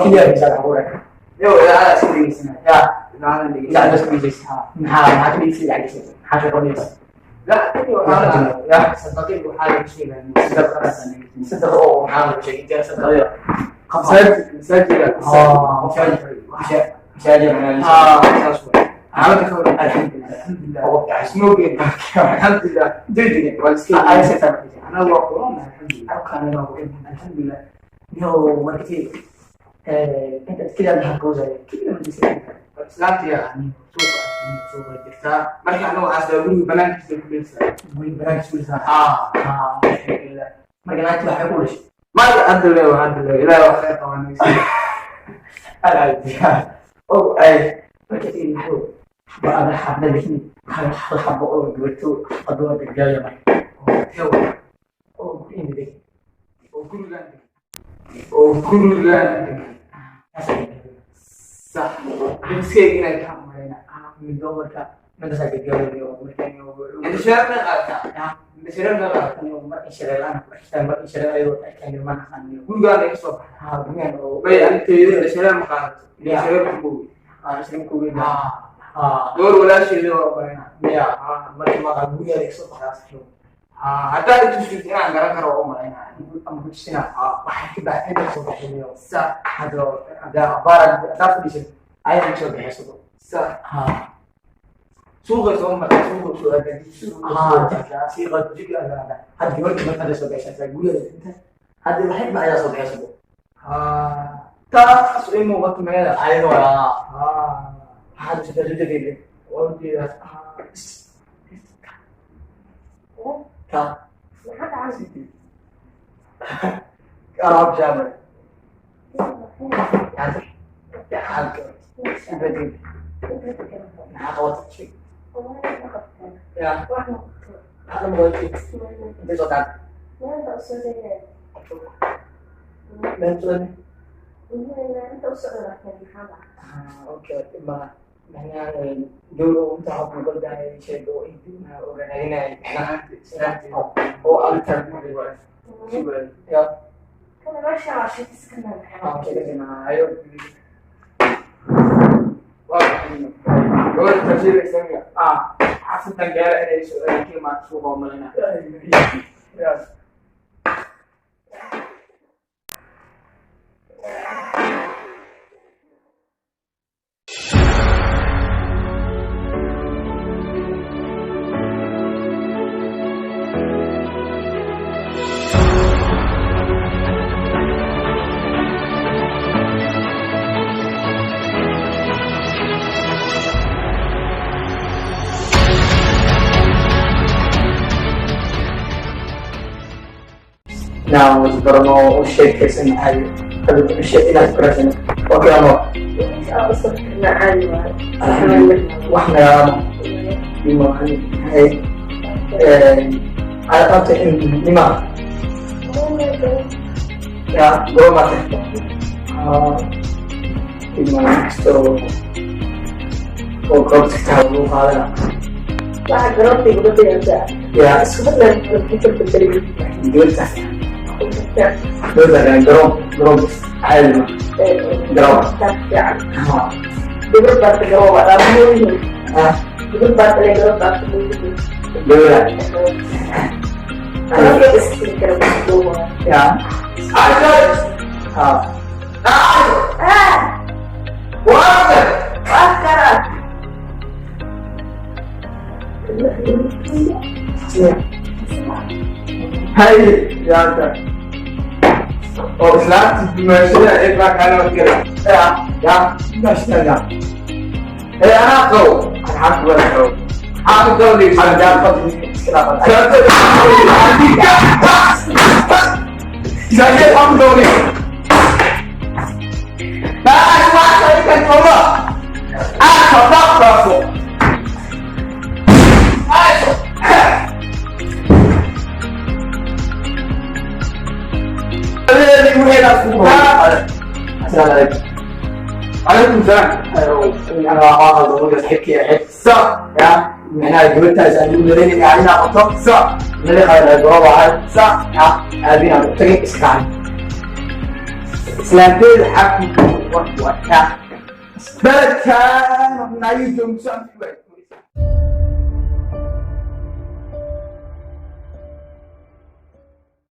Iya bisa lakukan. Yo ya sini sini. Ya, nah ini kita harus bisa. Nah, nanti bisa lagi sih. Harus kondisi. Lah, itu ya seperti itu harus sih kan. Sudah perasaan ini. Sudah harus jadi dia sudah ya. Saya tidak. Oh, bisa aja mengalami. Alhamdulillah. Oh, semoga. Alhamdulillah. Jadi pasti ada sesuatu. Anak waktu alhamdulillah. Alhamdulillah. Yo, macam انت كده هتجوز كده من سلامت يعني شوف الدكتور ما كان هو عايز بلانك في بلانك في ما كان عايز يقول شيء ما ادري لا خير طبعا او اي ما كثير محلو بعد حبنا بشني حبوا قلتوا قدوه الجايه معي او كل صح بس كده كده من دورك ما تساعد الجوال اليوم انت شربنا غلطه انت شربنا غلطه اليوم ما شربنا ما شربنا ايوه كان ما خاني كل قال لك صبح ها بنين بي انت شرب مقالت يا شرب كوبي شرب كوبي دور ولا شيء دور يا ما قال لك صبح haddaad itusid inaan garan karo oo malaynaa ama kujisina waxay ka baahan inta soo baxayo sa hado baarad dafdishin ayay soo baxayso sa suuqa soo marka suuqa soo aadin siiqa jiga ana hadii markii marka soo baxaysa guriga inta hadii waxay ma ayaa soo baxayso taas ay muuqato meela ayado hada sida jidada wadida محد عايزك قرب جامع يا حاج بدي حاجه شيء يا انا ما قلت انت صوتك لا استاذ لا انت استاذ اوكي ما يعني dulu untuk aku dari shadow itu orang lain nah oh alter ya kalau masih masih sekarang jadi nah ayo wah kalau terjadi sekarang asal tenggara ada isu lagi masuk ngomongnya ya Now, sebenarnya usia kesan ayu, tapi usia tidak kerasnya. Oke, amo. Nah, ayu. Wah, nggak. Lima hari. Ada apa sih? Lima. Ya, dua mata. Lima. So, kok tahu apa? Wah, gerot itu biasa. Ya, sebenarnya kita bercerita biasa. Betul, gerong, air, gerong. Betul, baru gerong, ada mulu. Betul, baru gerong, baru mulu. Betul. Kalau kita sekitar itu, ya. Ayo. Wajar. هاي يا أنت وصلت ماشية إطلع كلامك كده يا ماشية يا إيه أنا قو أنا حاط ولا قو حاط قولي أنا جاب قولي جاي حاط قولي لا أسمع كلامك والله أنا راسه السلام عليكم. عليكم السلام. أنا أخاف أقول لك حكي صح يا من هنا جبتها عشان يقول لي إني علينا خطوط صح من اللي خير الجواب هاي صح يا أبينا تجيب إسكان سلامتين حكي وقتها بلد كان نايم جمسان